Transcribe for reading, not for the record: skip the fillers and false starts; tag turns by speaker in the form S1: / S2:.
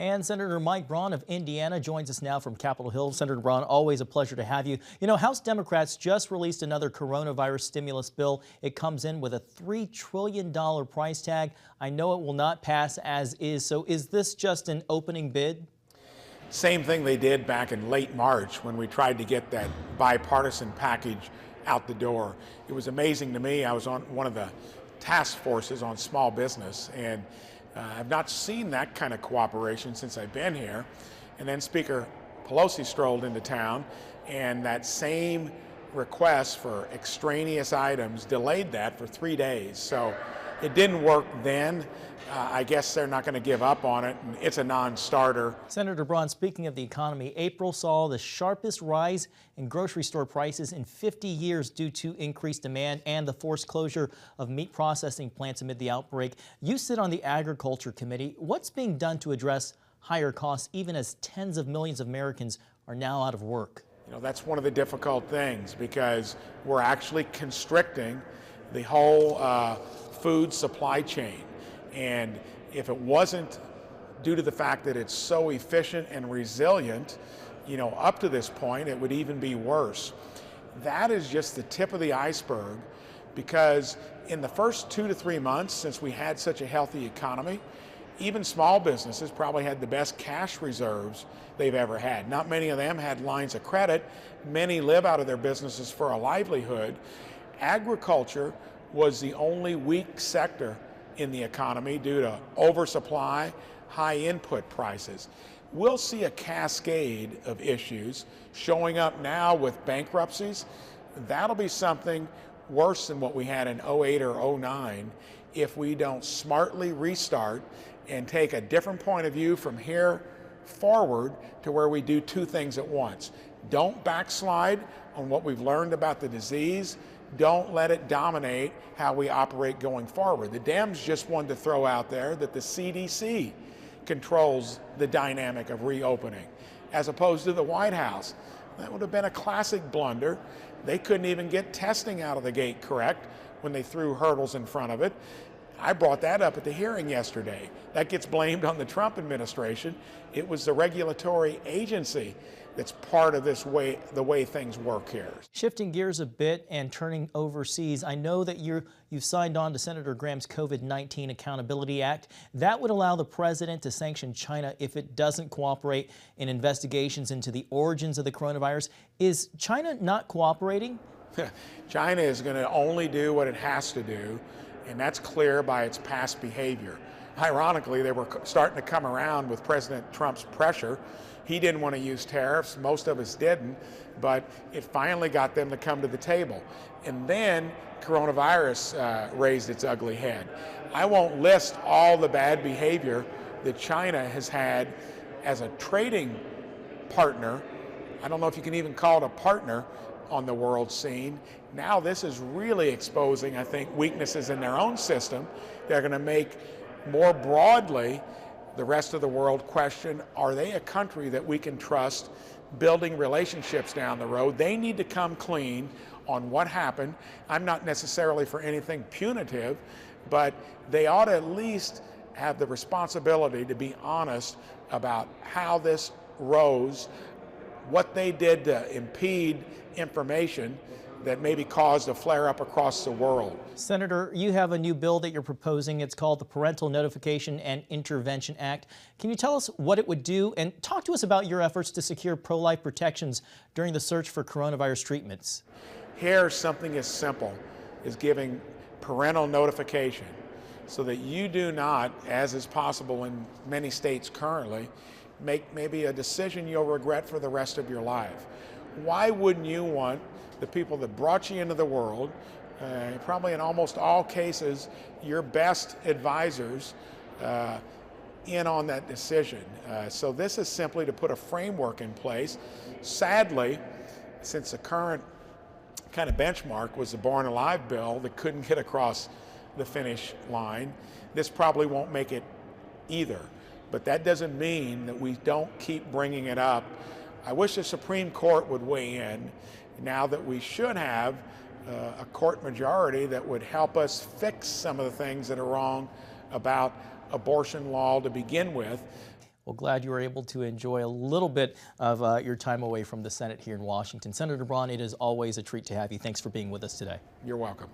S1: And Senator Mike Braun of Indiana joins us now from Capitol Hill. Senator Braun, always a pleasure to have you. You know, House Democrats just released another coronavirus stimulus bill. It comes in with a $3 trillion price tag. I know it will not pass as is. So is this just an opening bid?
S2: Same thing they did back in late March when we tried to get that bipartisan package out the door. It was amazing to me. I was on one of the task forces on small business, and I've not seen that kind of cooperation since I've been here. And then Speaker Pelosi strolled into town, and that same request for extraneous items delayed that for 3 days. So it didn't work then. I guess they're not going to give up on it, and it's a non-starter.
S1: Senator Braun, speaking of the economy, April saw the sharpest rise in grocery store prices in 50 years due to increased demand and the forced closure of meat processing plants amid the outbreak. You sit on the Agriculture Committee. What's being done to address higher costs, even as tens of millions of Americans are now out of work?
S2: You know, that's one of the difficult things, because we're actually constricting the whole food supply chain. And if it wasn't due to the fact that it's so efficient and resilient, you know, up to this point, it would even be worse. That is just the tip of the iceberg, because in the first 2 to 3 months since we had such a healthy economy, even small businesses probably had the best cash reserves they've ever had. Not many of them had lines of credit. Many live out of their businesses for a livelihood. Agriculture was the only weak sector in the economy due to oversupply, high input prices. We'll see a cascade of issues showing up now with bankruptcies. That'll be something worse than what we had in 08 or 09 if we don't smartly restart and take a different point of view from here forward to where we do two things at once. Don't backslide on what we've learned about the disease. Don't let it dominate how we operate going forward. The Dems just wanted to throw out there that the CDC controls the dynamic of reopening, as opposed to the White House. That would have been a classic blunder. They couldn't even get testing out of the gate correct when they threw hurdles in front of it. I brought that up at the hearing yesterday. That gets blamed on the Trump administration. It was the regulatory agency that's part of this way, the way things work here.
S1: Shifting gears a bit and turning overseas, I know that you've signed on to Senator Graham's COVID-19 Accountability Act. That would allow the president to sanction China if it doesn't cooperate in investigations into the origins of the coronavirus. Is China not cooperating?
S2: China is going to only do what it has to do, and that's clear by its past behavior. Ironically, they were starting to come around with President Trump's pressure. He didn't want to use tariffs. Most of us didn't, but it finally got them to come to the table. And then coronavirus raised its ugly head. I won't list all the bad behavior that China has had as a trading partner. I don't know if you can even call it a partner on the world scene. Now this is really exposing, I think, weaknesses in their own system. They're going to make more broadly the rest of the world question, are they a country that we can trust building relationships down the road? They need to come clean on what happened. I'm not necessarily for anything punitive, but they ought to at least have the responsibility to be honest about how this rose, what they did to impede information that maybe caused a flare-up across the world.
S1: Senator, you have a new bill that you're proposing. It's called the Parental Notification and Intervention Act. Can you tell us what it would do, and talk to us about your efforts to secure pro-life protections during the search for coronavirus treatments?
S2: Here, something as simple as giving parental notification so that you do not, as is possible in many states currently, make maybe a decision you'll regret for the rest of your life. Why wouldn't you want the people that brought you into the world, probably in almost all cases, your best advisors, in on that decision? So this is simply to put a framework in place. Sadly, since the current kind of benchmark was the Born Alive bill that couldn't get across the finish line, this probably won't make it either. But that doesn't mean that we don't keep bringing it up. I wish the Supreme Court would weigh in now that we should have a court majority that would help us fix some of the things that are wrong about abortion law to begin with.
S1: Well, glad you were able to enjoy a little bit of your time away from the Senate here in Washington. Senator Braun, it is always a treat to have you. Thanks for being with us today.
S2: You're welcome.